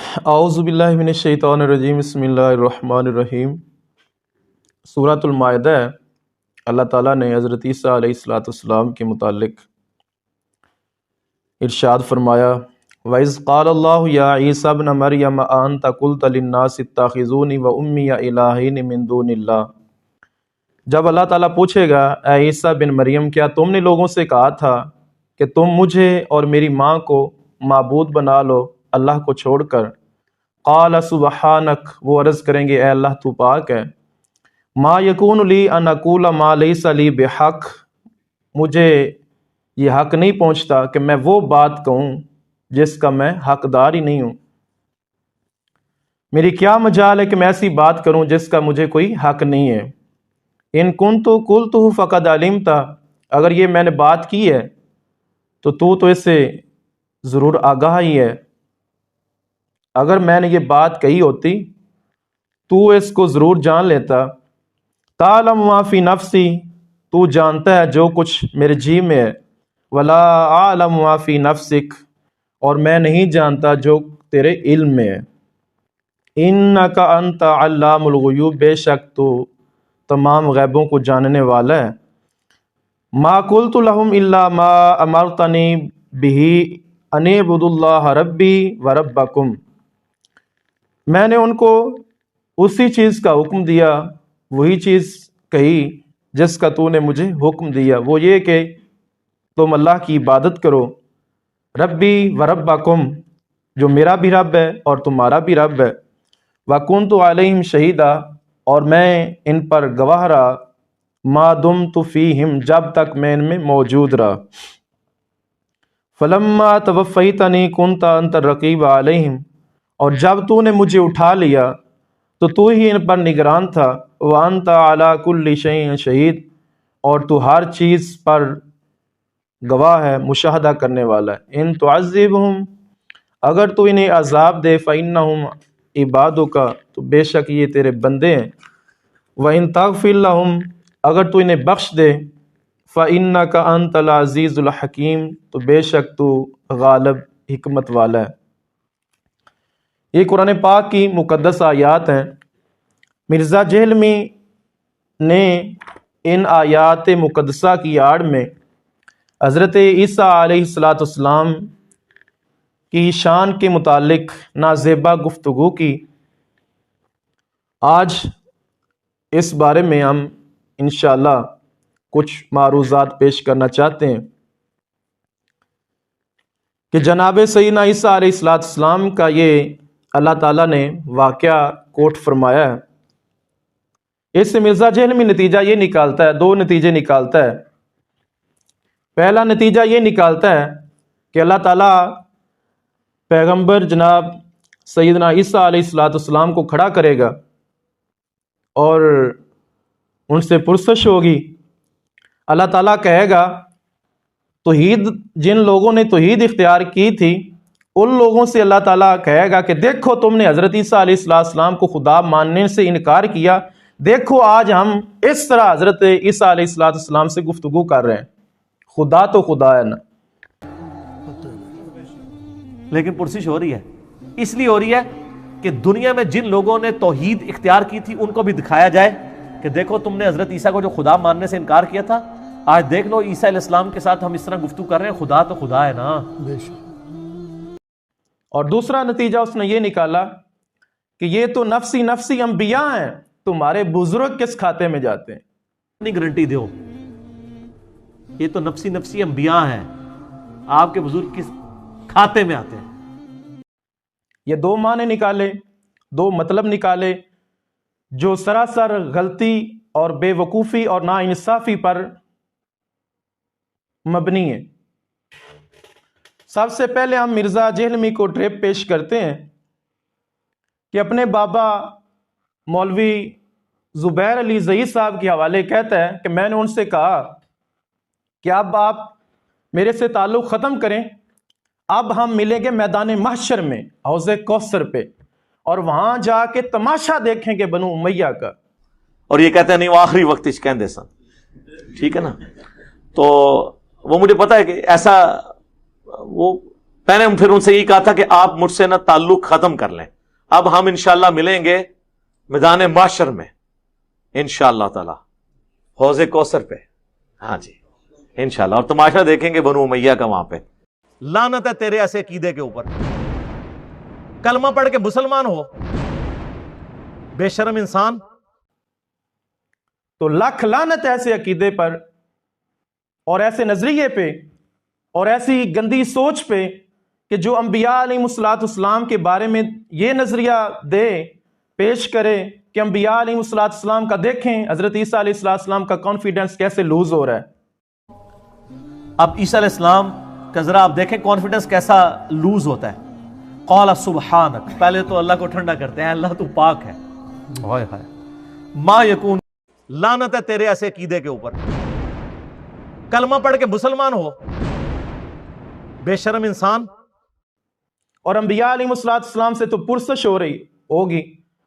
اعوذ باللہ من الشیطان الرجیم، بسم اللہ الرحمن الرحیم۔ سورۃ المائدہ ہے۔ اللہ تعالیٰ نے حضرت عیسیٰ علیہ السلام کے متعلق ارشاد فرمایا، وَإِذْ قَالَ اللَّهُ يَا عِيسَى ابْنَ مَرْيَمَ أَأَنْتَ قُلْتَ لِلنَّاسِ اتَّخِذُونِي وَأُمِّيَ إِلَٰهَيْنِ مِن دُونِ اللَّهِ۔ جب اللہ تعالیٰ پوچھے گا، اے عیسیٰ بن مریم، کیا تم نے لوگوں سے کہا تھا کہ تم مجھے اور میری ماں کو معبود بنا لو اللہ کو چھوڑ کر؟ قال سبحانک، وہ عرض کریں گے اے اللہ تو پاک ہے، ما یکون لی ان اقول ما لیس لی بحق، مجھے یہ حق نہیں پہنچتا کہ میں وہ بات کہوں جس کا میں حقدار ہی نہیں ہوں۔ میری کیا مجال ہے کہ میں ایسی بات کروں جس کا مجھے کوئی حق نہیں ہے۔ ان کنت قلت فقد علمت، اگر یہ میں نے بات کی ہے تو اس سے ضرور آگاہ ہی ہے۔ اگر میں نے یہ بات کہی ہوتی تو اس کو ضرور جان لیتا۔ تعلم ما فی نفسی، تو جانتا ہے جو کچھ میرے جی میں ہے، ولا اعلم ما فی نفسک، اور میں نہیں جانتا جو تیرے علم میں ہے۔ انک انت علام الغیوب، بے شک تو تمام غیبوں کو جاننے والا ہے۔ ما قلت لهم الا ما امرتنی بہ ان اعبدوا اللہ ربی وربکم، میں نے ان کو اسی چیز کا حکم دیا، وہی چیز کہی جس کا تو نے مجھے حکم دیا، وہ یہ کہ تم اللہ کی عبادت کرو، ربی وربکم، جو میرا بھی رب ہے اور تمہارا بھی رب ہے، وکنت علیہم شہیدا، اور میں ان پر گواہ رہا، ما دمت فیہم، جب تک میں ان میں موجود رہا۔ فلما توفیتنی کنت انت الرقیب علیہم، اور جب تو نے مجھے اٹھا لیا تو ہی ان پر نگران تھا، وانت علی کل شیء شہید، اور تو ہر چیز پر گواہ ہے، مشاہدہ کرنے والا ہے۔ ان تعذبہم، اگر تو انہیں عذاب دے، فإنہم عبادک، تو بے شک یہ تیرے بندے ہیں، وإن تغفر لہم، اگر تو انہیں بخش دے، فإنک انت العزیز الحکیم، تو بے شک تو غالب حکمت والا ہے۔ یہ قرآن پاک کی مقدس آیات ہیں۔ مرزا جہلمی نے ان آیات مقدسہ کی آڑ میں حضرت عیسیٰ علیہ السلام کی شان کے متعلق نازیبا گفتگو کی۔ آج اس بارے میں ہم انشاءاللہ کچھ معروضات پیش کرنا چاہتے ہیں کہ جناب سیدنا عیسیٰ علیہ السلام کا یہ اللہ تعالیٰ نے واقعہ کوٹ فرمایا ہے۔ اس سے مرزا جہلمی نتیجہ یہ نکالتا ہے، دو نتیجے نکالتا ہے۔ پہلا نتیجہ یہ نکالتا ہے کہ اللہ تعالیٰ پیغمبر جناب سیدنا عیسیٰ علیہ السلام کو کھڑا کرے گا اور ان سے پرسش ہوگی۔ اللہ تعالیٰ کہے گا توحید، جن لوگوں نے توحید اختیار کی تھی ان لوگوں سے اللہ تعالیٰ کہے گا کہ دیکھو تم نے حضرت عیسیٰ علیہ السلام کو خدا ماننے سے انکار کیا، دیکھو آج ہم اس طرح حضرت عیسیٰ علیہ السلام سے گفتگو کر رہے ہیں، خدا تو خدا ہے نا۔ لیکن پرسش ہو رہی ہے، اس لیے ہو رہی ہے کہ دنیا میں جن لوگوں نے توحید اختیار کی تھی ان کو بھی دکھایا جائے کہ دیکھو تم نے حضرت عیسیٰ کو جو خدا ماننے سے انکار کیا تھا، آج دیکھ لو عیسیٰ علیہ السلام کے ساتھ ہم اس طرح گفتگو کر رہے ہیں، خدا تو خدا ہے نا۔ اور دوسرا نتیجہ اس نے یہ نکالا کہ یہ تو نفسی نفسی انبیاء ہیں، تمہارے بزرگ کس کھاتے میں جاتے ہیں؟ نہیں گارنٹی دو، یہ تو نفسی نفسی انبیاء ہیں، آپ کے بزرگ کس کھاتے میں آتے ہیں؟ یہ دو معنی نکالے، دو مطلب نکالے جو سراسر غلطی اور بے وقوفی اور ناانصافی پر مبنی ہے۔ سب سے پہلے ہم مرزا جہلمی کو ٹریپ پیش کرتے ہیں کہ اپنے بابا مولوی زبیر علی زئی صاحب کے حوالے کہتا ہے کہ میں نے ان سے کہا کہ اب آپ میرے سے تعلق ختم کریں، اب ہم ملیں گے میدان محشر میں حوض کوثر پہ، اور وہاں جا کے تماشا دیکھیں گے بنو امیہ کا۔ اور یہ کہتے ہیں نہیں وہ آخری وقت کہندے سن، ٹھیک ہے نا؟ تو وہ مجھے پتا ہے کہ ایسا وہ میں نے پھر ان سے یہ کہا تھا کہ آپ مجھ سے نا تعلق ختم کر لیں، اب ہم انشاءاللہ ملیں گے میدان معاشر میں انشاءاللہ تعالی، حوض کوثر پہ، ہاں جی انشاءاللہ، اور تماشا دیکھیں گے بنو امیہ کا وہاں پہ۔ لعنت ہے تیرے ایسے عقیدے کے اوپر، کلمہ پڑھ کے مسلمان ہو بے شرم انسان۔ تو لاکھ لعنت ایسے عقیدے پر اور ایسے نظریے پہ اور ایسی گندی سوچ پہ کہ جو انبیاء علیہ الصلوۃ والسلام کے بارے میں یہ نظریہ دے، پیش کرے کہ انبیاء علیہ الصلوۃ والسلام کا دیکھیں حضرت عیسیٰ علیہ السلام کا کانفیڈنس کیسے لوز ہو رہا ہے۔ اب عیسیٰ علیہ السلام کا ذرا آپ دیکھیں کانفیڈنس کیسا لوز ہوتا ہے۔ قال سبحانک، پہلے تو اللہ کو ٹھنڈا کرتے ہیں، اللہ تو پاک ہے، ہائے ہائے ما یکون، لعنت ہے تیرے ایسے عقیدے کے اوپر، کلمہ پڑھ کے مسلمان ہو بے شرم انسان۔ اور انبیاء علیہ السلام سے تو پرسش ہو رہی ہوگی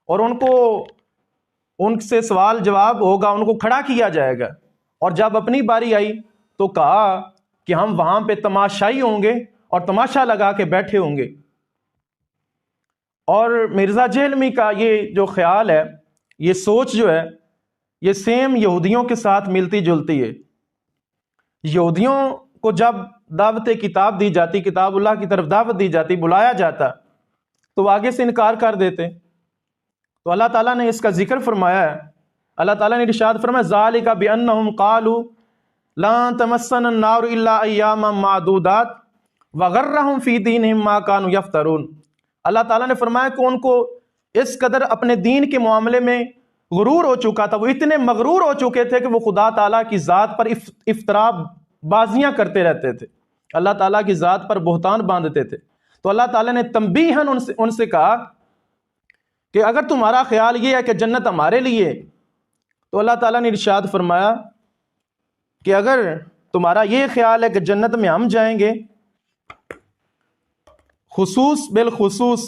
اور ان سے سوال جواب ہوگا، ان کو کھڑا کیا جائے گا، اور جب اپنی باری آئی تو کہا کہ ہم وہاں پہ تماشائی ہوں گے اور تماشا لگا کے بیٹھے ہوں گے۔ اور مرزا جہلمی کا یہ جو خیال ہے، یہ سوچ جو ہے، یہ سیم یہودیوں کے ساتھ ملتی جلتی ہے۔ یہودیوں کو جب دعوت کتاب دی جاتی، کتاب اللہ کی طرف دعوت دی جاتی، بلایا جاتا، تو آگے سے انکار کر دیتے۔ تو اللہ تعالیٰ نے اس کا ذکر فرمایا ہے، اللہ تعالیٰ نے ارشاد فرمایا ذالک بانہم قالوا لن تمسنا النار الا ایاما معدودات وغرہم فی دینہم ما کانوا یفترون۔ اللہ تعالیٰ نے فرمایا کہ ان کو اس قدر اپنے دین کے معاملے میں غرور ہو چکا تھا، وہ اتنے مغرور ہو چکے تھے کہ وہ خدا تعالیٰ کی ذات پر افترا بازیاں کرتے رہتے تھے، اللہ تعالیٰ کی ذات پر بہتان باندھتے تھے۔ تو اللہ تعالیٰ نے تنبیہاً ان سے کہا کہ اگر تمہارا خیال یہ ہے کہ جنت ہمارے لیے، تو اللہ تعالیٰ نے ارشاد فرمایا کہ اگر تمہارا یہ خیال ہے کہ جنت میں ہم جائیں گے، خصوص بالخصوص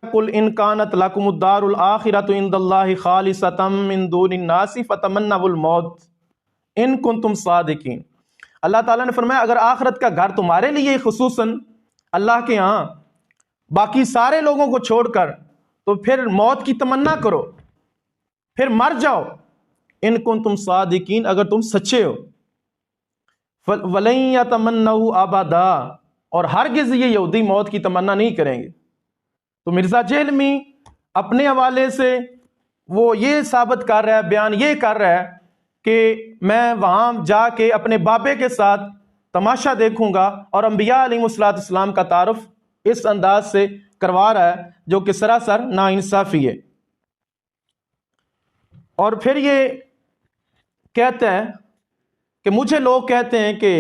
قل ان کانت لکم الدار الآخرۃ عند اللہ خالصۃ من دون الناس فتمنوا الموت ان کنتم صادقین۔ اللہ تعالیٰ نے فرمایا اگر آخرت کا گھر تمہارے لیے خصوصاً اللہ کے ہاں باقی سارے لوگوں کو چھوڑ کر، تو پھر موت کی تمنا کرو، پھر مر جاؤ، ان کنتم صادقین، اگر تم سچے ہو۔ وَلَن يَتَمَنَّوْا أَبَدًا، اور ہرگز یہ یہودی موت کی تمنا نہیں کریں گے۔ تو مرزا جہلمی اپنے حوالے سے وہ یہ ثابت کر رہا ہے، بیان یہ کر رہا ہے کہ میں وہاں جا کے اپنے بابے کے ساتھ تماشا دیکھوں گا، اور انبیاء علیہ السلام کا تعارف اس انداز سے کروا رہا ہے جو کہ سراسر ناانصافی ہے۔ اور پھر یہ کہتا ہے کہ مجھے لوگ کہتے ہیں کہ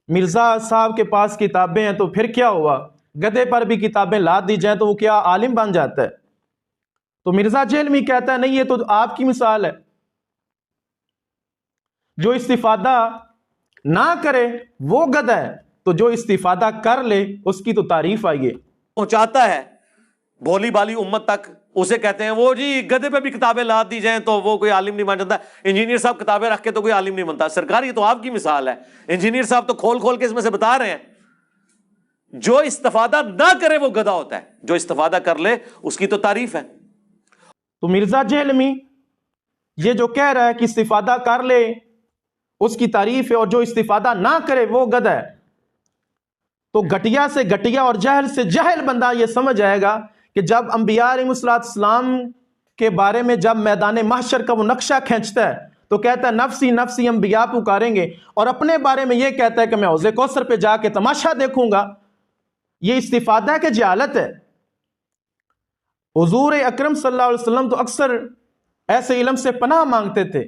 مرزا صاحب کے پاس کتابیں ہیں، تو پھر کیا ہوا، گدھے پر بھی کتابیں لاد دی جائیں تو وہ کیا عالم بن جاتا ہے؟ تو مرزا جہلمی کہتا ہے نہیں، یہ تو آپ کی مثال ہے، جو استفادہ نہ کرے وہ گدھا ہے، تو جو استفادہ کر لے اس کی تو تعریف آئیے۔ پہنچاتا ہے بھولی بالی امت تک، اسے کہتے ہیں وہ جی گدھے پہ بھی کتابیں لاد دی جائیں تو وہ کوئی عالم نہیں بن جاتا، انجینئر صاحب کتابیں رکھ کے تو کوئی عالم نہیں بنتا۔ سرکار یہ تو آپ کی مثال ہے، انجینئر صاحب تو کھول کھول کے اس میں سے بتا رہے ہیں جو استفادہ نہ کرے وہ گدھا ہوتا ہے، جو استفادہ کر لے اس کی تو تعریف ہے۔ تو مرزا جہلمی یہ جو کہہ رہا ہے کہ استفادہ کر لے اس کی تعریف ہے، اور جو استفادہ نہ کرے وہ گدھا ہے، تو گھٹیا سے گھٹیا اور جہل سے جہل بندہ یہ سمجھ آئے گا کہ جب انبیاء علیہ السلام کے بارے میں جب میدان محشر کا وہ نقشہ کھینچتا ہے تو کہتا ہے نفسی نفسی انبیاء پکاریں گے، اور اپنے بارے میں یہ کہتا ہے کہ میں حوض کوثر پہ جا کے تماشا دیکھوں گا، یہ استفادہ ہے کہ جہالت ہے؟ حضور اکرم صلی اللہ علیہ وسلم تو اکثر ایسے علم سے پناہ مانگتے تھے،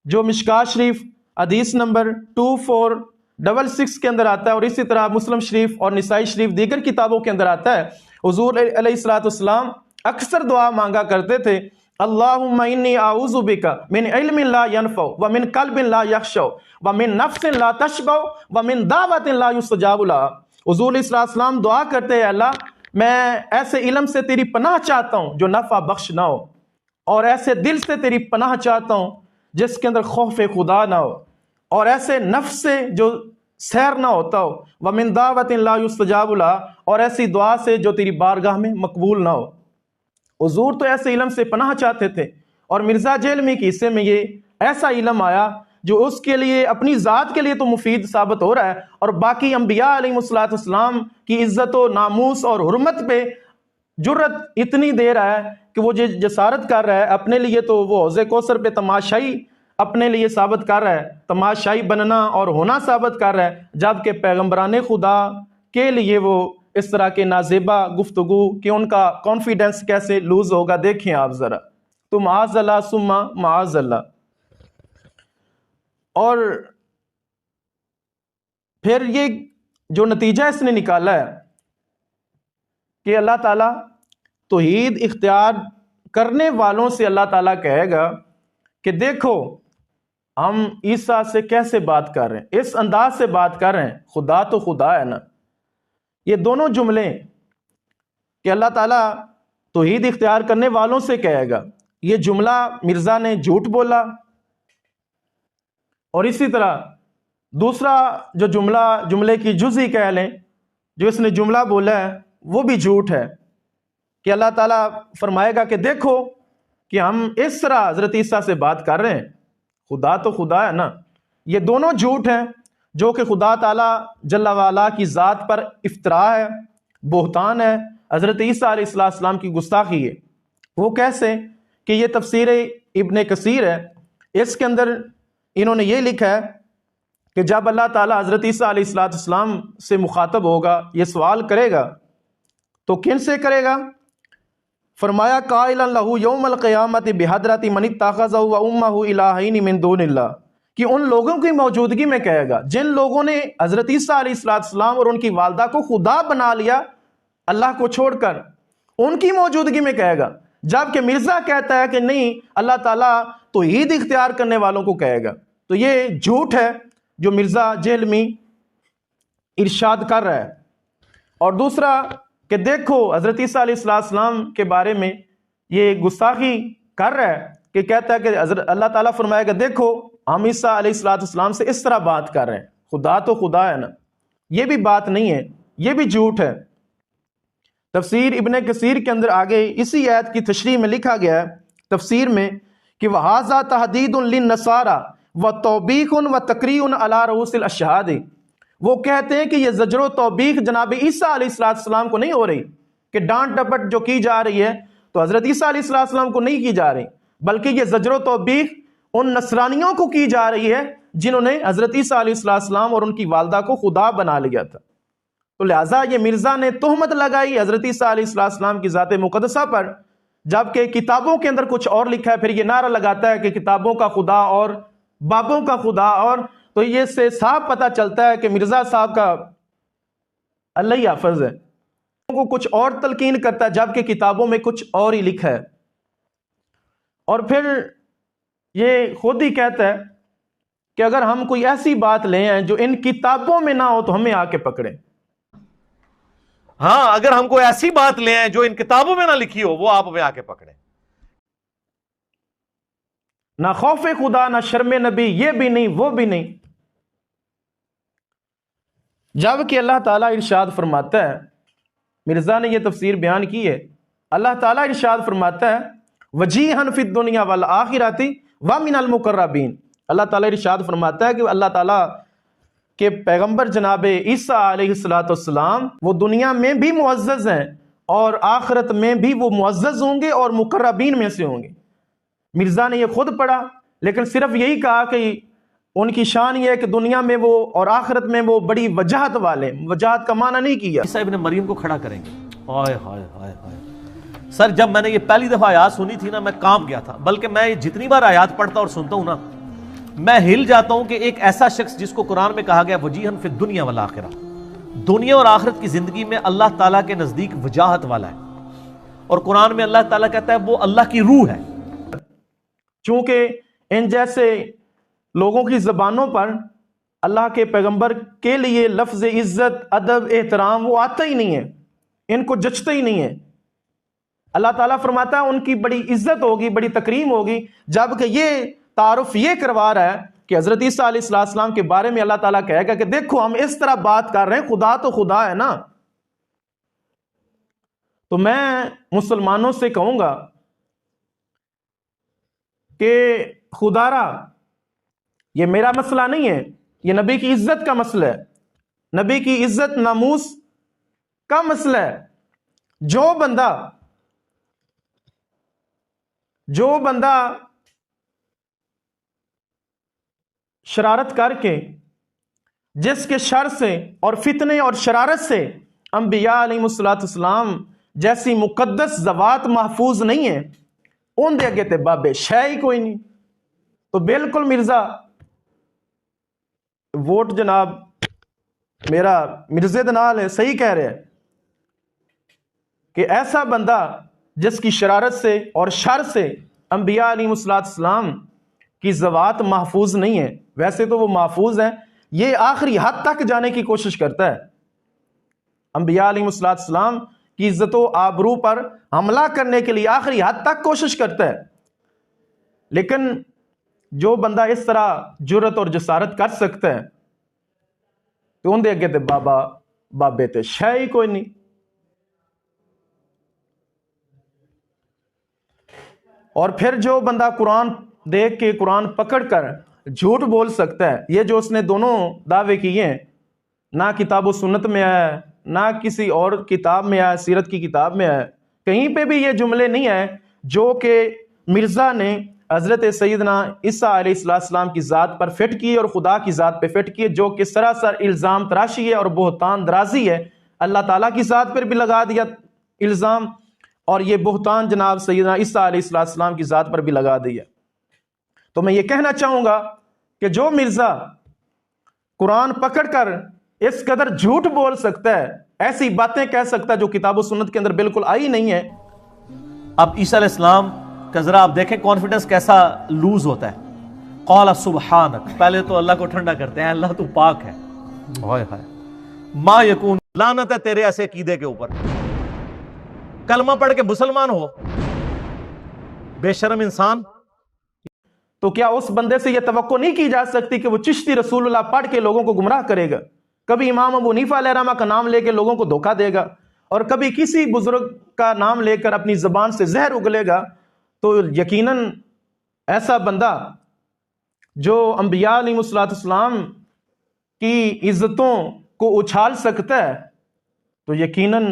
جو مشکات شریف حدیث نمبر 2466 کے اندر آتا ہے، اور اسی طرح مسلم شریف اور نسائی شریف دیگر کتابوں کے اندر آتا ہے۔ حضور علیہ السلام اکثر دعا مانگا کرتے تھے، اللہم انی اعوذ بک من علم لا ینفع ومن قلب لا یخشع ومن نفس لا تشبع ومن دعوت لا یستجاب لها۔ حضور علیہ السلام دعا کرتے ہیں اللہ میں ایسے علم سے تیری پناہ چاہتا ہوں جو نفع بخش نہ ہو، اور ایسے دل سے تیری پناہ چاہتا ہوں جس کے اندر خوف خدا نہ ہو، اور ایسے نفس سے جو سیر نہ ہوتا ہو، وَمِن دَعْوَةٍ لَا يُسْتَجَابُ لَهَا، اور ایسی دعا سے جو تیری بارگاہ میں مقبول نہ ہو۔ حضور تو ایسے علم سے پناہ چاہتے تھے، اور مرزا جہلمی کے حصے میں یہ ایسا علم آیا جو اس کے لیے اپنی ذات کے لیے تو مفید ثابت ہو رہا ہے، اور باقی انبیاء علیہ السلام کی عزت و ناموس اور حرمت پہ جرت اتنی دے رہا ہے کہ وہ جسارت کر رہا ہے اپنے لیے، تو وہ حوض کوثر پہ تماشائی اپنے لیے ثابت کر رہا ہے، تماشائی بننا اور ہونا ثابت کر رہا ہے، جبکہ پیغمبران خدا کے لیے وہ اس طرح کے نازیبا گفتگو کہ ان کا کانفیڈنس کیسے لوز ہوگا، دیکھیں آپ ذرا۔ تو معاذ اللہ ثم معاذ اللہ۔ اور پھر یہ جو نتیجہ اس نے نکالا ہے کہ اللہ تعالیٰ توحید اختیار کرنے والوں سے اللہ تعالیٰ کہے گا کہ دیکھو ہم عیسیٰ سے کیسے بات کر رہے ہیں، اس انداز سے بات کر رہے ہیں، خدا تو خدا ہے نا۔ یہ دونوں جملے کہ اللہ تعالیٰ توحید اختیار کرنے والوں سے کہے گا، یہ جملہ مرزا نے جھوٹ بولا، اور اسی طرح دوسرا جو جملے کی جزئی کہہ لیں جو اس نے جملہ بولا ہے وہ بھی جھوٹ ہے، کہ اللہ تعالیٰ فرمائے گا کہ دیکھو کہ ہم اس طرح حضرت عیسیٰ سے بات کر رہے ہیں، خدا تو خدا ہے نا۔ یہ دونوں جھوٹ ہیں جو کہ خدا تعالیٰ جل وعلا کی ذات پر افتراء ہے، بہتان ہے، حضرت عیسیٰ علیہ السلام کی گستاخی ہے۔ وہ کیسے؟ کہ یہ تفسیر ابن کثیر ہے، اس کے اندر انہوں نے یہ لکھا ہے کہ جب اللہ تعالیٰ حضرت عیسیٰ علیہ السلام سے مخاطب ہوگا، یہ سوال کرے گا، تو کن سے کرے گا؟ فرمایا قائلا لہ یوم القیامت بحضرت من اتخذہ و امہ الہین من دون اللہ، کہ ان لوگوں کی موجودگی میں کہے گا جن لوگوں نے حضرت عیسیٰ علیہ السلام اور ان کی والدہ کو خدا بنا لیا اللہ کو چھوڑ کر، ان کی موجودگی میں کہے گا، جبکہ مرزا کہتا ہے کہ نہیں، اللہ تعالیٰ توحید اختیار کرنے والوں کو کہے گا۔ تو یہ جھوٹ ہے جو مرزا جہلمی ارشاد کر رہا ہے۔ اور دوسرا کہ دیکھو حضرت عیسیٰ علیہ السلام کے بارے میں یہ گستاخی کر رہا ہے، کہ کہتا ہے کہ اللہ تعالیٰ فرمائے گا دیکھو ہم عیسیٰ علیہ السلام سے اس طرح بات کر رہے ہیں، خدا تو خدا ہے نا۔ یہ بھی بات نہیں ہے، یہ بھی جھوٹ ہے۔ تفسیر ابن کثیر کے اندر آگے اسی آیت کی تشریح میں لکھا گیا ہے تفسیر میں کہ وَهَذَا تَحْدِيدٌ لِلنَّصَارَى وَتَوْبِيخٌ وَتَقْرِيعٌ عَلَى رُؤُوسِ الْأَشْهَادِ۔ وہ کہتے ہیں کہ یہ زجر و توبیخ جناب عیسیٰ علیہ السلام کو نہیں ہو رہی، کہ ڈانٹ ڈپٹ جو کی جا رہی ہے تو حضرت عیسیٰ علیہ السلام کو نہیں کی جا رہی، بلکہ یہ زجر و توبیخ ان نصرانیوں کو کی جا رہی ہے جنہوں نے حضرت عیسیٰ علیہ السلام اور ان کی والدہ کو خدا بنا لیا تھا۔ تو لہٰذا یہ مرزا نے تہمت لگائی حضرت عیسیٰ علیہ السلام کی ذات مقدسہ پر، جبکہ کتابوں کے اندر کچھ اور لکھا ہے، پھر یہ نعرہ لگاتا ہے کہ کتابوں کا خدا اور بابوں کا خدا، اور تو یہ سے صاف پتہ چلتا ہے کہ مرزا صاحب کا اللہ ہی حافظ ہے، کو کچھ اور تلقین کرتا ہے جبکہ کتابوں میں کچھ اور ہی لکھا ہے۔ اور پھر یہ خود ہی کہتا ہے کہ اگر ہم کوئی ایسی بات لے آئیں جو ان کتابوں میں نہ ہو تو ہمیں آ کے پکڑیں۔ ہاں، اگر ہم کوئی ایسی بات لے آئیں جو ان کتابوں میں نہ لکھی ہو وہ آپ ہمیں آ کے پکڑیں۔ نہ خوف خدا، نہ شرم نبی، یہ بھی نہیں وہ بھی نہیں۔ جبکہ اللہ تعالیٰ ارشاد فرماتا ہے، مرزا نے یہ تفسیر بیان کی ہے، اللہ تعالیٰ ارشاد فرماتا ہے وجیہن فی الدنیا والآخرۃ ومن المقربین۔ اللہ تعالیٰ ارشاد فرماتا ہے کہ اللہ تعالیٰ کہ پیغمبر جناب عیسیٰ علیہ السلام وہ دنیا میں بھی معزز ہیں اور آخرت میں بھی وہ معزز ہوں گے اور مقربین میں سے ہوں گے۔ مرزا نے یہ خود پڑھا، لیکن صرف یہی کہا کہ ان کی شان یہ ہے کہ دنیا میں وہ اور آخرت میں وہ بڑی وجاہت والے، وجاہت کا معنی نہیں کیا۔ عیسیٰ ابن مریم کو کھڑا کریں گے، ہائے ہائے ہائے ہائے۔ سر جب میں نے یہ پہلی دفعہ آیات سنی تھی نا میں کانپ گیا تھا، بلکہ میں جتنی بار آیات پڑھتا اور سنتا ہوں نا میں ہل جاتا ہوں کہ ایک ایسا شخص جس کو قرآن میں کہا گیا وجیہن فی الدنیا والآخرہ، دنیا اور آخرت کی زندگی میں اللہ تعالیٰ کے نزدیک وجاہت والا ہے، اور قرآن میں اللہ تعالیٰ کہتا ہے وہ اللہ کی روح ہے۔ چونکہ ان جیسے لوگوں کی زبانوں پر اللہ کے پیغمبر کے لیے لفظ عزت، ادب، احترام وہ آتا ہی نہیں ہے، ان کو جچتا ہی نہیں ہے۔ اللہ تعالیٰ فرماتا ہے ان کی بڑی عزت ہوگی، بڑی تکریم ہوگی، جبکہ یہ تعارف یہ کروا رہا ہے کہ حضرت عیسیٰ علیہ السلام کے بارے میں اللہ تعالیٰ کہے گا کہ دیکھو ہم اس طرح بات کر رہے ہیں، خدا تو خدا ہے نا. تو میں مسلمانوں سے کہوں گا کہ خدا را یہ میرا مسئلہ نہیں ہے، یہ نبی کی عزت کا مسئلہ ہے، نبی کی عزت ناموس کا مسئلہ ہے. جو بندہ شرارت کر کے، جس کے شر سے اور فتنے اور شرارت سے انبیاء علیہ السلام جیسی مقدس ذوات محفوظ نہیں ہیں، ان دے اگے تے بابے شے ہی کوئی نہیں. تو بالکل مرزا ووٹ جناب میرا مرزے دنال ہے، صحیح کہہ رہے ہیں کہ ایسا بندہ جس کی شرارت سے اور شر سے انبیاء علیہ السلام کی ذوات محفوظ نہیں ہے، ویسے تو وہ محفوظ ہیں، یہ آخری حد تک جانے کی کوشش کرتا ہے، انبیاء علیہ السلام کی عزت و آبرو پر حملہ کرنے کے لیے آخری حد تک کوشش کرتا ہے. لیکن جو بندہ اس طرح جرت اور جسارت کر سکتا ہے تو ان دے اگے تے بابے تے شے ہی کوئی نہیں. اور پھر جو بندہ قرآن دیکھ کے قرآن پکڑ کر جھوٹ بول سکتا ہے، یہ جو اس نے دونوں دعوے کیے ہیں، نہ کتاب و سنت میں آیا ہے، نہ کسی اور کتاب میں آیا، سیرت کی کتاب میں آیا، کہیں پہ بھی یہ جملے نہیں آئے جو کہ مرزا نے حضرت سیدنا عیسیٰ علیہ السلام کی ذات پر فٹ کیے اور خدا کی ذات پہ فٹ کیے، جو کہ سراسر الزام تراشی ہے اور بہتان درازی ہے. اللہ تعالیٰ کی ذات پر بھی لگا دیا الزام، اور یہ بہتان جناب سیدنا عیسیٰ علیہ السلام کی ذات پر بھی لگا دیا. تو میں یہ کہنا چاہوں گا کہ جو مرزا قرآن پکڑ کر اس قدر جھوٹ بول سکتا ہے، ایسی باتیں کہہ سکتا ہے جو کتاب و سنت کے اندر بالکل آئی نہیں ہے. اب عیسیٰ علیہ السلام کا ذرا آپ دیکھیں کانفیڈنس کیسا لوز ہوتا ہے. قال سبحانک، پہلے تو اللہ کو ٹھنڈا کرتے ہیں، اللہ تو پاک ہے. ہائے ہائے، ما یکون، لعنت ہے تیرے ایسے عقیدے کے اوپر، کلمہ پڑھ کے مسلمان ہو، بے شرم انسان. تو کیا اس بندے سے یہ توقع نہیں کی جا سکتی کہ وہ چشتی رسول اللہ پڑھ کے لوگوں کو گمراہ کرے گا، کبھی امام ابو حنیفہ علیہ الرحمہ کا نام لے کے لوگوں کو دھوکہ دے گا، اور کبھی کسی بزرگ کا نام لے کر اپنی زبان سے زہر اگلے گا؟ تو یقیناً ایسا بندہ جو انبیاء علیہ السلام کی عزتوں کو اچھال سکتا ہے تو یقیناً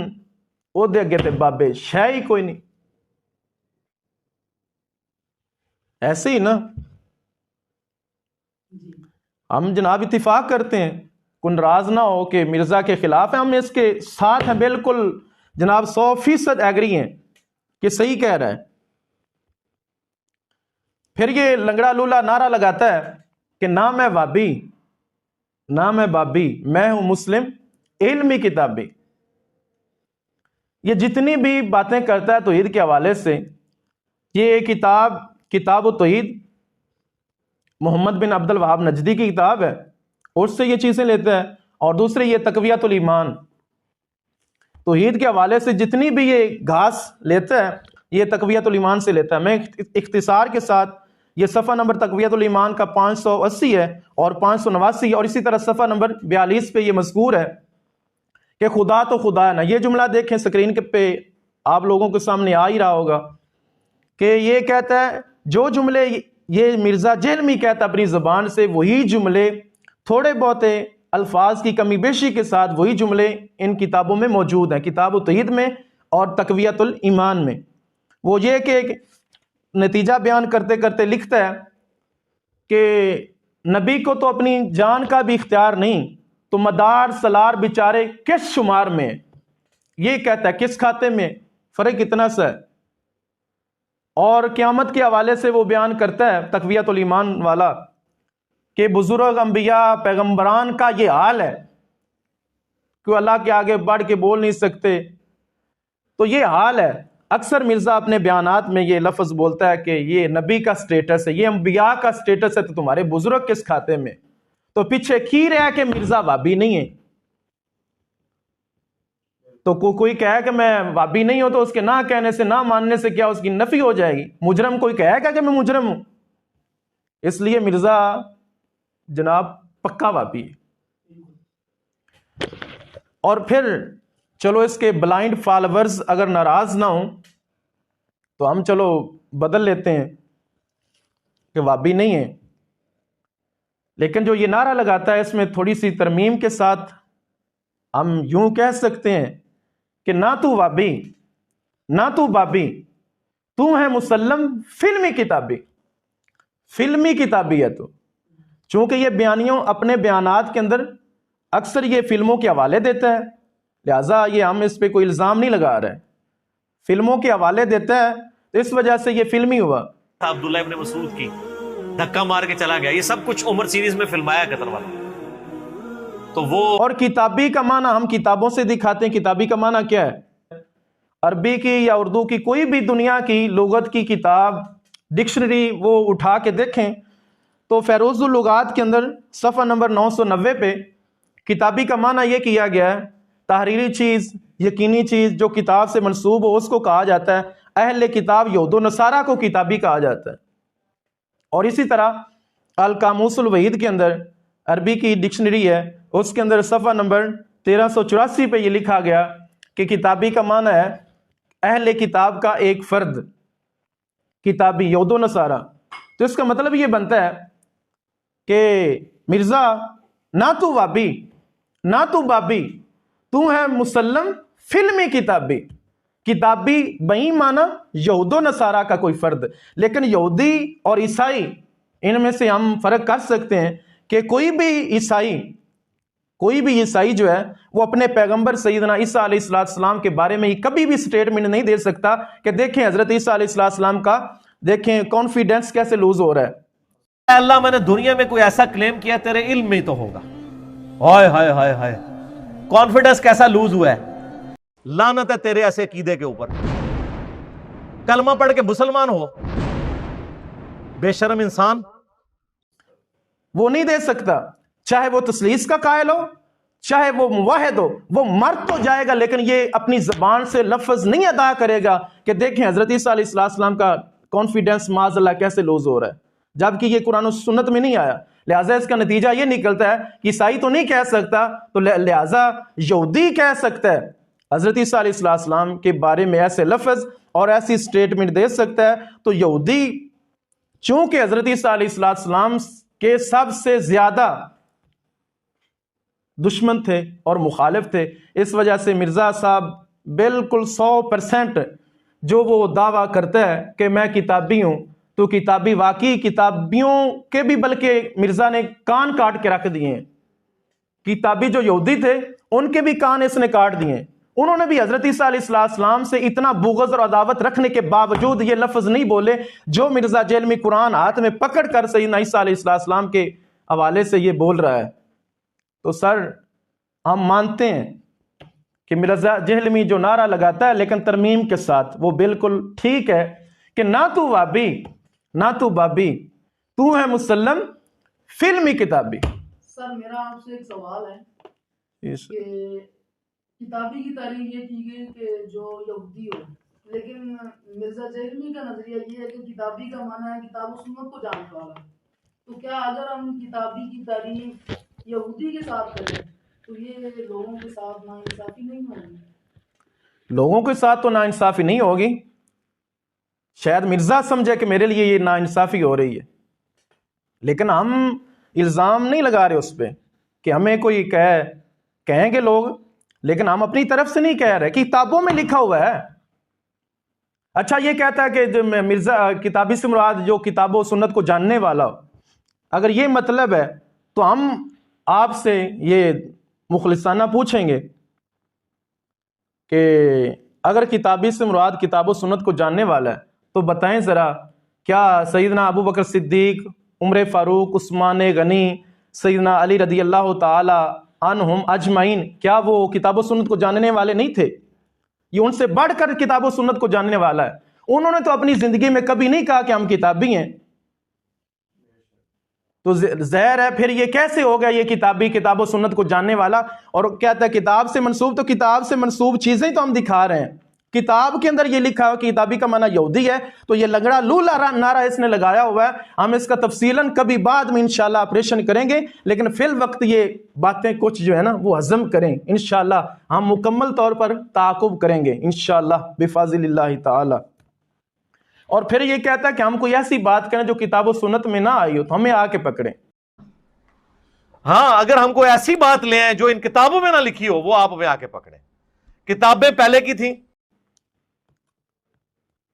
وہ دے اگے تے بابے شے ہی کوئی نہیں. ایسے ہی نا ہم جناب اتفاق کرتے ہیں، کوئی ناراض نہ ہو کہ مرزا کے خلاف ہیں، ہم اس کے ساتھ ہیں، بالکل جناب 100% ایگری ہیں کہ صحیح کہہ رہا ہے. پھر یہ لنگڑا لولا نعرہ لگاتا ہے کہ نہ میں وابی، نہ میں بابی، میں ہوں مسلم علمی کتابی. یہ جتنی بھی باتیں کرتا ہے توحید کے حوالے سے، یہ کتاب و توحید محمد بن عبد الوہاب نجدی کی کتاب ہے، اور اس سے یہ چیزیں لیتا ہے. اور دوسری یہ تقویۃ الایمان، توحید کے حوالے سے جتنی بھی یہ گھاس لیتا ہے یہ تقویۃ الایمان سے لیتا ہے. میں اختصار کے ساتھ یہ صفحہ نمبر تقویۃ الایمان کا 580 ہے اور 589 ہے، اور اسی طرح صفحہ نمبر 42 پہ یہ مذکور ہے کہ خدا تو خدا ہے نا. یہ جملہ دیکھیں اسکرین پہ آپ لوگوں کے سامنے آ ہی رہا ہوگا کہ یہ کہتا ہے جو جملے یہ مرزا جہلمی کہتا اپنی زبان سے، وہی جملے تھوڑے بہت الفاظ کی کمی بیشی کے ساتھ وہی جملے ان کتابوں میں موجود ہیں، کتاب و توحید میں اور تقویۃ الایمان میں. وہ یہ کہ نتیجہ بیان کرتے کرتے لکھتا ہے کہ نبی کو تو اپنی جان کا بھی اختیار نہیں، تو مدار سلار بیچارے کس شمار میں. یہ کہتا ہے کس کھاتے میں، فرق اتنا سا ہے. اور قیامت کے حوالے سے وہ بیان کرتا ہے تقویۃ الایمان والا کہ بزرگ انبیاء پیغمبران کا یہ حال ہے کہ اللہ کے آگے بڑھ کے بول نہیں سکتے. تو یہ حال ہے. اکثر مرزا اپنے بیانات میں یہ لفظ بولتا ہے کہ یہ نبی کا سٹیٹس ہے، یہ انبیاء کا سٹیٹس ہے، تو تمہارے بزرگ کس کھاتے میں. تو پیچھے کی رہا کہ مرزا وابی نہیں ہے. تو کوئی کہے کہ میں وابی نہیں ہوں تو اس کے نہ کہنے سے، نہ ماننے سے کیا اس کی نفی ہو جائے گی؟ مجرم کوئی کہے گا کہ میں مجرم ہوں؟ اس لیے مرزا جناب پکا وابی ہے۔ اور پھر چلو اس کے بلائنڈ فالوورز اگر ناراض نہ ہوں تو ہم چلو بدل لیتے ہیں کہ وابی نہیں ہے، لیکن جو یہ نعرہ لگاتا ہے اس میں تھوڑی سی ترمیم کے ساتھ ہم یوں کہہ سکتے ہیں کہ نہ تو وابی نہ تو بابی، تو ہے مسلم فلمی کتابی، فلمی کتابی ہے تو، چونکہ یہ بیانیوں اپنے بیانات کے اندر اکثر یہ فلموں کے حوالے دیتا ہے، لہٰذا یہ ہم اس پہ کوئی الزام نہیں لگا رہے، فلموں کے حوالے دیتا ہے تو اس وجہ سے یہ فلمی ہوا۔ عبداللہ ابن مسعود کی دھکا مار کے چلا گیا، یہ سب کچھ عمر سیریز میں فلمایا قطر والا، تو وہ اور کتابی کا معنی ہم کتابوں سے دکھاتے ہیں، کتابی کا معنی کیا ہے؟ عربی کی یا اردو کی کوئی بھی دنیا کی لغت کی کتاب ڈکشنری وہ اٹھا کے دیکھیں تو فیروز اللغات کے اندر صفحہ نمبر 990 پہ کتابی کا معنی یہ کیا گیا ہے، تحریری چیز، یقینی چیز جو کتاب سے منسوب ہو اس کو کہا جاتا ہے، اہل کتاب یہود و نصارہ کو کتابی کہا جاتا ہے۔ اور اسی طرح القاموس الوحید کے اندر عربی کی ڈکشنری ہے، اس کے اندر صفحہ نمبر 1384 پہ یہ لکھا گیا کہ کتابی کا معنی ہے اہل کتاب کا ایک فرد، کتابی یہود و نصارہ۔ تو اس کا مطلب یہ بنتا ہے کہ مرزا نہ تو وابی نہ تو بابی، تو ہے مسلم فلمی کتابی، کتابی بئی معنی یہود و نصارہ کا کوئی فرد، لیکن یہودی اور عیسائی ان میں سے ہم فرق کر سکتے ہیں کہ کوئی بھی عیسائی جو ہے وہ اپنے پیغمبر سیدنا عیسیٰ علیہ السلام کے بارے میں کبھی بھی سٹیٹمنٹ نہیں دے سکتا کہ دیکھیں حضرت عیسیٰ علیہ السلام کا دیکھیں کانفیڈنس کیسے لوز ہو رہا ہے۔ اے اللہ میں نے دنیا میں کوئی ایسا کلیم کیا تیرے علم میں ہی تو ہوگا، ہائے ہائے ہائے ہائے، کانفیڈنس کیسا لوز ہوا ہے، لعنت ہے تیرے ایسے عقیدے کے اوپر، کلمہ پڑھ کے مسلمان ہو، بے شرم انسان۔ وہ نہیں دے سکتا، چاہے وہ تثلیث کا قائل ہو چاہے وہ موحد ہو، وہ مر تو جائے گا لیکن یہ اپنی زبان سے لفظ نہیں ادا کرے گا کہ دیکھیں حضرت عیسیٰ علیہ السلام کا کانفیڈنس معاذ اللہ کیسے لوز ہو رہا ہے، جبکہ یہ قرآن و سنت میں نہیں آیا۔ لہٰذا اس کا نتیجہ یہ نکلتا ہے کہ عیسائی تو نہیں کہہ سکتا تو لہٰذا یہودی کہہ سکتا ہے، حضرت عیسیٰ علیہ السلام کے بارے میں ایسے لفظ اور ایسی سٹیٹمنٹ دے سکتا ہے۔ تو یہودی چونکہ حضرت عیسیٰ علیہ السلام کے سب سے زیادہ دشمن تھے اور مخالف تھے، اس وجہ سے مرزا صاحب بالکل 100% جو وہ دعویٰ کرتا ہے کہ میں کتابی ہوں تو کتابی، واقعی کتابیوں کے بھی بلکہ مرزا نے کان کاٹ کے رکھ دیے ہیں، کتابی جو یہودی تھے ان کے بھی کان اس نے کاٹ دیے ہیں، انہوں نے بھی حضرت عیسیٰ علیہ السلام سے اتنا بغض اور عداوت رکھنے کے باوجود یہ لفظ نہیں بولے جو مرزا جیل میں قرآن ہاتھ میں پکڑ کر سیدنا عیسیٰ علیہ السلام کے حوالے سے یہ بول رہا ہے۔ تو سر ہم مانتے ہیں کہ مرزا جہلمی جو نعرہ لگاتا ہے لیکن ترمیم کے ساتھ وہ بالکل ٹھیک ہے کہ نہ تو وابی نہ تو بابی، تو ہے مسلم فلمی کتابی۔ سر میرا آپ سے ایک سوال ہے کہ کتابی کی تعریف یہ کی گئی کہ جو یہودی ہو، لیکن مرزا جہلمی کا نظریہ یہ ہے کہ کتابی کا معنی ہے کتاب و سنت کو جاننے والا، تو کیا اگر ہم کتابی کی تعریف یہودی کے ساتھ کریں تو یہ لوگوں کے ساتھ ناانصافی نہیں ہوگی؟ لوگوں کے ساتھ تو ناانصافی نہیں ہوگی، شاید مرزا سمجھے کہ میرے لیے یہ ناانصافی ہو رہی ہے، لیکن ہم الزام نہیں لگا رہے اس پہ کہ ہمیں کوئی کہیں گے لوگ، لیکن ہم اپنی طرف سے نہیں کہہ رہے، کتابوں میں لکھا ہوا ہے۔ اچھا یہ کہتا ہے کہ جو مرزا کتابی سے مراد جو کتاب و سنت کو جاننے والا ہو، اگر یہ مطلب ہے تو ہم آپ سے یہ مخلصانہ پوچھیں گے کہ اگر کتابی سے مراد کتاب و سنت کو جاننے والا ہے تو بتائیں ذرا، کیا سیدنا ابو بکر صدیق، عمر فاروق، عثمان غنی، سیدنا علی رضی اللہ تعالی عنہم اجمعین، کیا وہ کتاب و سنت کو جاننے والے نہیں تھے؟ یہ ان سے بڑھ کر کتاب و سنت کو جاننے والا ہے، انہوں نے تو اپنی زندگی میں کبھی نہیں کہا کہ ہم کتابی ہیں، تو ظاہر ہے پھر یہ کیسے ہو گیا یہ کتابی، کتاب و سنت کو جاننے والا؟ اور کہتا ہے کتاب سے منسوب، تو کتاب سے منسوب چیزیں تو ہم دکھا رہے ہیں، کتاب کے اندر یہ لکھا ہوا کہ کتابی کا معنی یہودی ہے، تو یہ لنگڑا لولا نعرہ اس نے لگایا ہوا ہے. ہم اس کا تفصیلاً کبھی بعد میں انشاءاللہ آپریشن کریں گے، لیکن فی الوقت یہ باتیں کچھ جو ہے نا وہ ہضم کریں. انشاءاللہ ہم مکمل طور پر تعاقب کریں گے انشاءاللہ بفضل اللہ تعالی. اور پھر یہ کہتا ہے کہ ہم کوئی ایسی بات کریں جو کتاب و سنت میں نہ آئی ہو تو ہمیں آ کے پکڑیں. ہاں، اگر ہم کوئی ایسی بات لے آئیں جو ان کتابوں میں نہ لکھی ہو وہ آپ ہمیں آ کے پکڑیں. کتابیں پہلے کی تھیں.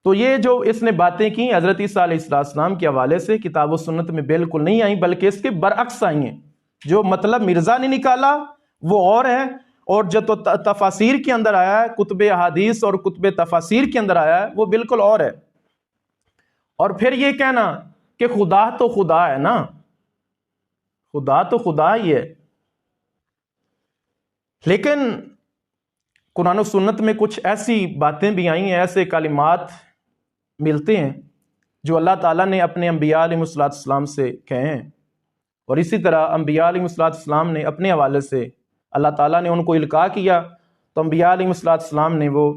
تو یہ جو اس نے باتیں کی حضرت عیسیٰ علیہ السلام کے حوالے سے کتاب و سنت میں بالکل نہیں آئیں، بلکہ اس کے برعکس آئی ہیں. جو مطلب مرزا نے نکالا وہ اور ہے، اور جو تو تفاسیر کے اندر آیا ہے، کتب احادیث اور کتب تفاسیر کے اندر آیا ہے، وہ بالکل اور ہے. اور پھر یہ کہنا کہ خدا تو خدا ہے نا، خدا تو خدا ہی ہے، لیکن قرآن و سنت میں کچھ ایسی باتیں بھی آئی ہیں، ایسے کلمات ملتے ہیں جو اللہ تعالیٰ نے اپنے انبیاء علیہ السلام سے کہے ہیں، اور اسی طرح انبیاء علیہ السلام نے اپنے حوالے سے اللہ تعالیٰ نے ان کو القاء کیا، تو انبیاء علیہ السلام نے وہ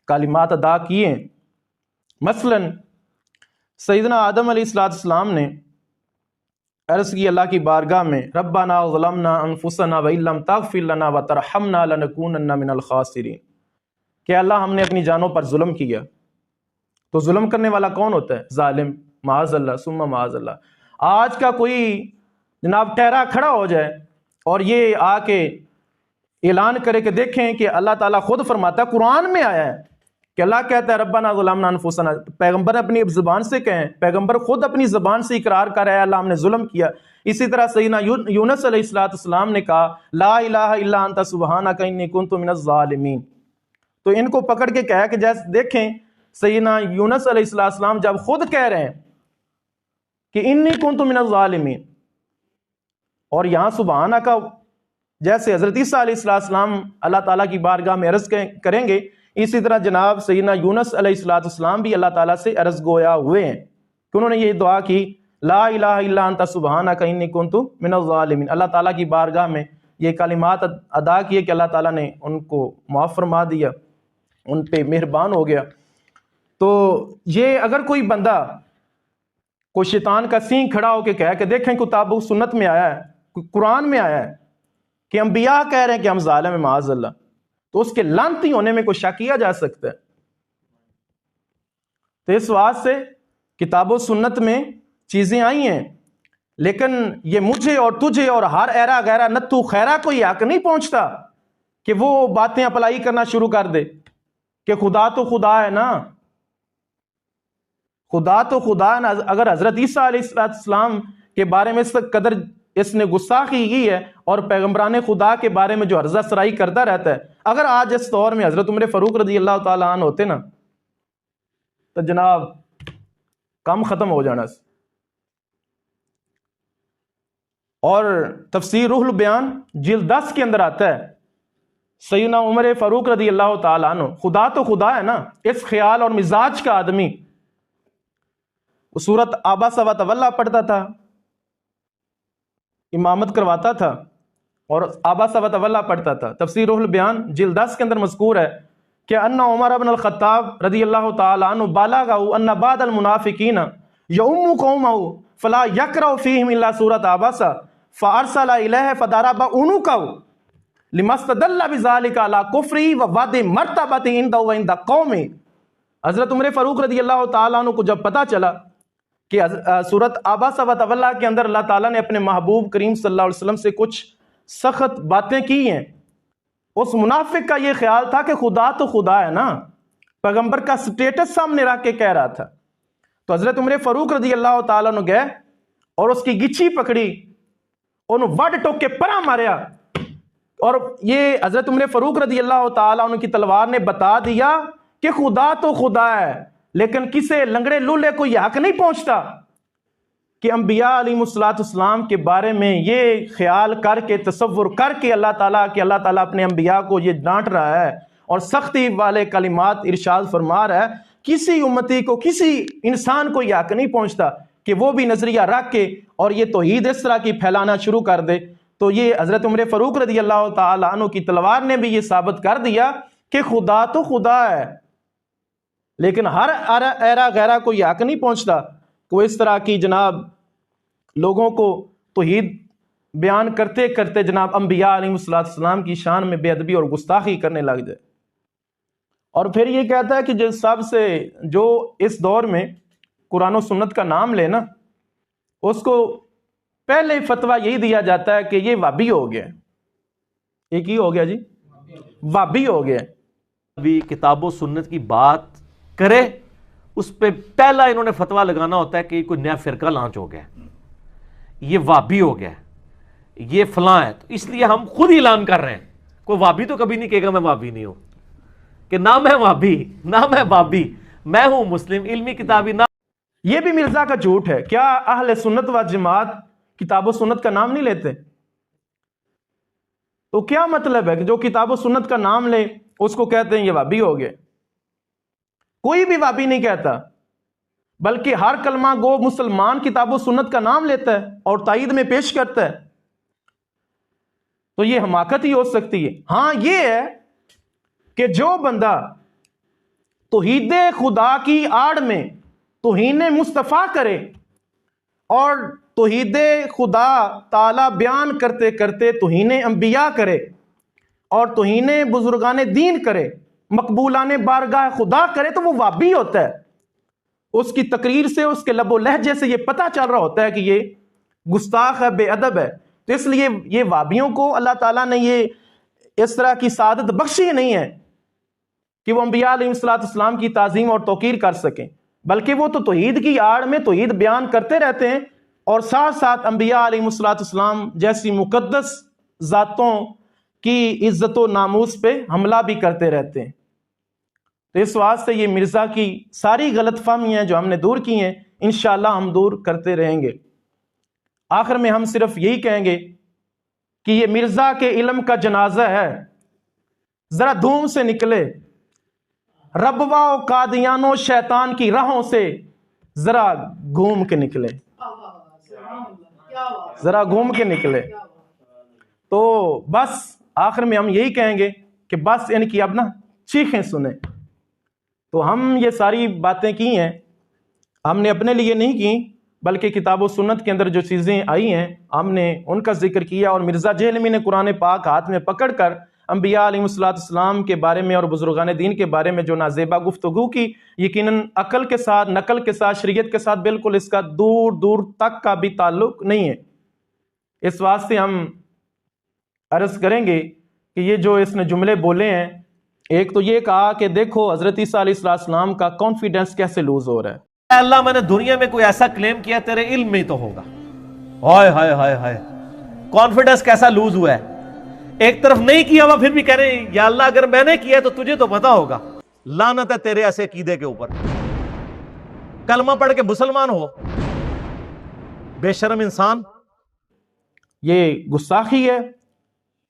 کلمات ادا کیے. مثلا سیدنا آدم علیہ السلام نے عرض کی اللہ کی بارگاہ میں، ربنا ظلمنا انفسنا وان لم تغفر لنا وترحمنا لنکونن من الخاسرین، کہ اللہ ہم نے اپنی جانوں پر ظلم کیا. تو ظلم کرنے والا کون ہوتا ہے؟ ظالم، معاذ اللہ ثم معاذ اللہ. آج کا کوئی جناب ٹہرا کھڑا ہو جائے اور یہ آ کے اعلان کرے کہ دیکھیں کہ اللہ تعالیٰ خود فرماتا ہے، قرآن میں آیا ہے کہ اللہ کہتا ہے ربنا ظلمنا انفسنا. پیغمبر اپنی زبان سے کہیں، پیغمبر خود اپنی زبان سے اقرار کر رہا ہے اللہ ہم نے ظلم کیا. اسی طرح سیدنا یونس علیہ السلام نے کہا لا الہ الا انت سبحانک انی کنت من الظالمین. تو ان کو پکڑ کے کہا کہ جیسے دیکھیں سیدنا یونس علیہ السلام جب خود کہہ رہے ہیں کہ انی کنت من الظالمین، اور یہاں سبحانک جیسے حضرت عیسیٰ علیہ السلام اللہ تعالیٰ کی بارگاہ میں عرض کریں گے، اسی طرح جناب سیدنا یونس علیہ السلام بھی اللہ تعالیٰ سے عرض گویا ہوئے ہیں کہ انہوں نے یہ دعا کی لا الہ الا انت سبحانک انی کنت من الظالمین. اللہ تعالیٰ کی بارگاہ میں یہ کلمات ادا کیے کہ اللہ تعالیٰ نے ان کو معاف فرما دیا، ان پہ مہربان ہو گیا. تو یہ اگر کوئی بندہ کوئی شیطان کا سینگ کھڑا ہو کے کہے کہ دیکھیں کتاب و سنت میں آیا ہے، قرآن میں آیا ہے کہ انبیاء کہہ رہے ہیں کہ ہم ظالم ہیں معاذ اللہ، تو اس کے لعنتی ہونے میں کوئی شک کیا جا سکتا ہے؟ تو اس واسطے سے کتاب و سنت میں چیزیں آئی ہیں، لیکن یہ مجھے اور تجھے اور ہر ایرا غیرہ نتو خیرہ کو یہ حق نہیں پہنچتا کہ وہ باتیں اپلائی کرنا شروع کر دے کہ خدا تو خدا ہے نا، خدا تو خدا ہے نا. اگر حضرت عیسیٰ علیہ السلام کے بارے میں اس قدر اس نے گستاخی کی ہے اور پیغمبران خدا کے بارے میں جو عرضہ سرائی کرتا رہتا ہے، اگر آج اس دور میں حضرت عمر فاروق رضی اللہ تعالیٰ عنہ ہوتے نا تو جناب کام ختم ہو جانا. اور تفسیر روح البیان جلد 10 کے اندر آتا ہے سیدنا عمر فاروق رضی اللہ تعالیٰ عنہ، خدا تو خدا ہے نا، اس خیال اور مزاج کا آدمی وہ سورت عبس و تولی پڑھتا تھا، امامت کرواتا تھا اور عبس و تولی پڑھتا تھا. تفسیر روح البیان جلد 10 کے اندر مذکور ہے کہ ان عمر بن الخطاب رضی اللہ تعالی عنہ بالغه ان بعض المنافقین یؤم قومه فلا یقرأ فیہم الا سورۃ عبس فارسل الیہ فضرب عنقه لما استدل بذلك على کفره ووضع مرتبۃ عنده وعند قومه. حضرت عمر فاروق رضی اللہ تعالی عنہ کو جب پتہ چلا کہ سورت عبس و تولی کے اندر اللہ تعالیٰ نے اپنے محبوب کریم صلی اللہ علیہ وسلم سے کچھ سخت باتیں کی ہیں، اس منافق کا یہ خیال تھا کہ خدا تو خدا ہے نا، پیغمبر کا سٹیٹس سامنے رکھ کے کہہ رہا تھا. تو حضرت عمر فاروق رضی اللہ تعالیٰ عنہ گئے اور اس کی گچھی پکڑی، انہوں وڈ ٹوک کے پرا ماریا، اور یہ حضرت عمر فاروق رضی اللہ تعالیٰ عنہ کی تلوار نے بتا دیا کہ خدا تو خدا ہے، لیکن کسے لنگڑے لولے کو یہ حق نہیں پہنچتا کہ انبیاء علیہ السلام کے بارے میں یہ خیال کر کے تصور کر کے اللہ تعالیٰ اپنے انبیاء کو یہ ڈانٹ رہا ہے اور سختی والے کلمات ارشاد فرما رہا ہے. کسی امتی کو، کسی انسان کو یہ حق نہیں پہنچتا کہ وہ بھی نظریہ رکھ کے اور یہ توحید اس طرح کی پھیلانا شروع کر دے. تو یہ حضرت عمر فاروق رضی اللہ تعالی عنہ کی تلوار نے بھی یہ ثابت کر دیا کہ خدا تو خدا ہے، لیکن ہر ایرا غیرہ کو یہ حق نہیں پہنچتا کہ وہ اس طرح کی جناب لوگوں کو توحید بیان کرتے کرتے جناب انبیاء علیہ السلام کی شان میں بے ادبی اور گستاخی کرنے لگ جائے۔ اور پھر یہ کہتا ہے کہ جو اس دور میں قرآن و سنت کا نام لے نا، اس کو پہلے فتویٰ یہی دیا جاتا ہے کہ یہ وابی ہو گیا۔ ایک ہی ہو گیا جی، وابی ہو گیا۔ ابھی کتاب و سنت کی بات کرے اس پہ پہلا انہوں نے فتویٰ لگانا ہوتا ہے کہ کوئی نیا فرقہ لانچ ہو گیا، یہ وابی ہو گیا، یہ فلاں ہے۔ تو اس لیے ہم خود ہی اعلان کر رہے ہیں، کوئی وابی تو کبھی نہیں کہے گا میں وابی نہیں ہوں، کہ نہ میں وابی نہ میں بابی، میں ہوں مسلم علمی کتابی۔ نہ یہ بھی مرزا کا جھوٹ ہے۔ کیا اہل سنت و جماعت کتاب و سنت کا نام نہیں لیتے؟ تو کیا مطلب ہے کہ جو کتاب و سنت کا نام لے اس کو کہتے ہیں یہ وابی ہو گئے؟ کوئی بھی وابی نہیں کہتا، بلکہ ہر کلمہ گو مسلمان کتاب و سنت کا نام لیتا ہے اور تائید میں پیش کرتا ہے۔ تو یہ حماقت ہی ہو سکتی ہے۔ ہاں یہ ہے کہ جو بندہ توحید خدا کی آڑ میں توہین مصطفیٰ کرے اور توحید خدا تعالی بیان کرتے کرتے توہین انبیاء کرے اور توہین بزرگان دین کرے، مقبولان بارگاہ خدا کرے، تو وہ وابی ہوتا ہے۔ اس کی تقریر سے، اس کے لب و لہجے سے یہ پتہ چل رہا ہوتا ہے کہ یہ گستاخ ہے، بے ادب ہے۔ تو اس لیے یہ وابیوں کو اللہ تعالیٰ نے یہ اس طرح کی سعادت بخشی نہیں ہے کہ وہ انبیاء علیہ السلام کی تعظیم اور توقیر کر سکیں، بلکہ وہ تو توحید کی آڑ میں توحید بیان کرتے رہتے ہیں اور ساتھ ساتھ انبیاء علیہ السلام جیسی مقدس ذاتوں کی عزت و ناموس پہ حملہ بھی کرتے رہتے ہیں۔ تو اس واسطے یہ مرزا کی ساری غلط فہمیاں جو ہم نے دور کی ہیں انشاءاللہ ہم دور کرتے رہیں گے۔ آخر میں ہم صرف یہی کہیں گے کہ یہ مرزا کے علم کا جنازہ ہے، ذرا دھوم سے نکلے، ربوا و قادیان و شیطان کی راہوں سے ذرا گھوم کے نکلے، ذرا گھوم کے نکلے۔ تو بس آخر میں ہم یہی کہیں گے کہ بس ان کی اب نا چیخیں سنیں۔ تو ہم یہ ساری باتیں کی ہیں، ہم نے اپنے لیے نہیں کی، بلکہ کتاب و سنت کے اندر جو چیزیں آئی ہیں ہم نے ان کا ذکر کیا، اور مرزا جہلمی نے قرآن پاک ہاتھ میں پکڑ کر انبیاء علیہ السلام کے بارے میں اور بزرگان دین کے بارے میں جو نازیبہ گفتگو کی، یقیناً عقل کے ساتھ، نقل کے ساتھ، شریعت کے ساتھ بالکل اس کا دور دور تک کا بھی تعلق نہیں ہے۔ اس واسطے ہم عرض کریں گے کہ یہ جو اس نے جملے بولے ہیں، ایک تو یہ کہا کہ دیکھو حضرت عیسیٰ علیہ السلام کا کانفیڈنس کیسے لوز ہو رہا ہے۔ اے اللہ میں نے دنیا میں کوئی ایسا کلیم کیا تیرے علم میں ہی تو ہوگا۔ ہائے ہائے ہائے ہائے، کانفیڈنس کیسا لوز ہوا ہے۔ ایک طرف نہیں کیا ہوا پھر بھی کہہ رہے ہیں یا اللہ اگر میں نے کیا تو تجھے تو پتا ہوگا۔ لعنت ہے تیرے ایسے عقیدے کے اوپر، کلمہ پڑھ کے مسلمان ہو، بے شرم انسان۔ یہ گستاخی ہے۔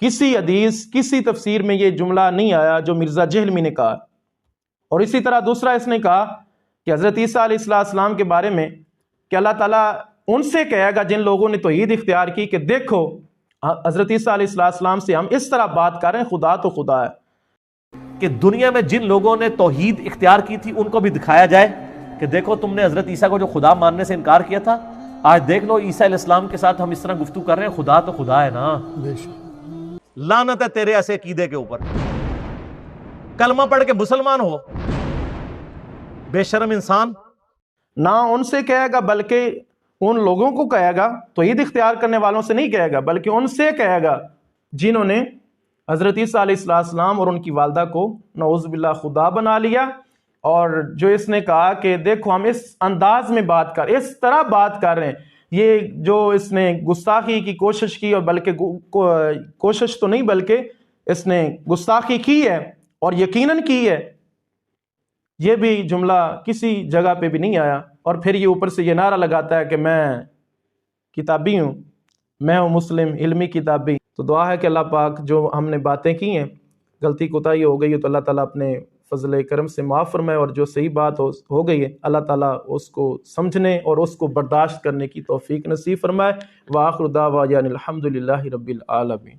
کسی حدیث، کسی تفسیر میں یہ جملہ نہیں آیا جو مرزا جہلمی نے کہا۔ اور اسی طرح دوسرا اس نے کہا کہ حضرت عیسیٰ علیہ السلام کے بارے میں کہ اللہ تعالیٰ ان سے کہے گا جن لوگوں نے توحید اختیار کی کہ دیکھو حضرت عیسیٰ علیہ السلام سے ہم اس طرح بات کر رہے ہیں، خدا تو خدا ہے۔ کہ دنیا میں جن لوگوں نے توحید اختیار کی تھی ان کو بھی دکھایا جائے کہ دیکھو تم نے حضرت عیسیٰ کو جو خدا ماننے سے انکار کیا تھا، آج دیکھ لو عیسیٰ علیہ السلام کے ساتھ ہم اس طرح گفتگو کر رہے ہیں، خدا تو خدا ہے نا۔ لعنت ہے تیرے ایسے عقیدے کے اوپر، کلمہ پڑھ کے مسلمان ہو، بے شرم انسان۔ نہ ان سے کہے گا بلکہ ان لوگوں کو کہے گا، توحید اختیار کرنے والوں سے نہیں کہے گا بلکہ ان سے کہے گا جنہوں نے حضرت عیسیٰ علیہ السلام اور ان کی والدہ کو نعوذ باللہ خدا بنا لیا، اور جو اس نے کہا کہ دیکھو ہم اس انداز میں بات کر، اس طرح بات کر رہے ہیں۔ یہ جو اس نے گستاخی کی کوشش کی، اور بلکہ کوشش تو نہیں بلکہ اس نے گستاخی کی ہے اور یقیناً کی ہے، یہ بھی جملہ کسی جگہ پہ بھی نہیں آیا۔ اور پھر یہ اوپر سے یہ نعرہ لگاتا ہے کہ میں کتابی ہوں، میں ہوں مسلم علمی کتابی۔ تو دعا ہے کہ اللہ پاک جو ہم نے باتیں کی ہیں، غلطی کوتاہی ہو گئی ہے تو اللہ تعالیٰ اپنے فضل کرم سے معاف فرمائے، اور جو صحیح بات ہو گئی ہے اللہ تعالیٰ اس کو سمجھنے اور اس کو برداشت کرنے کی توفیق نصیب فرمائے۔ وآخر دعوانا الحمدللہ رب العالمین۔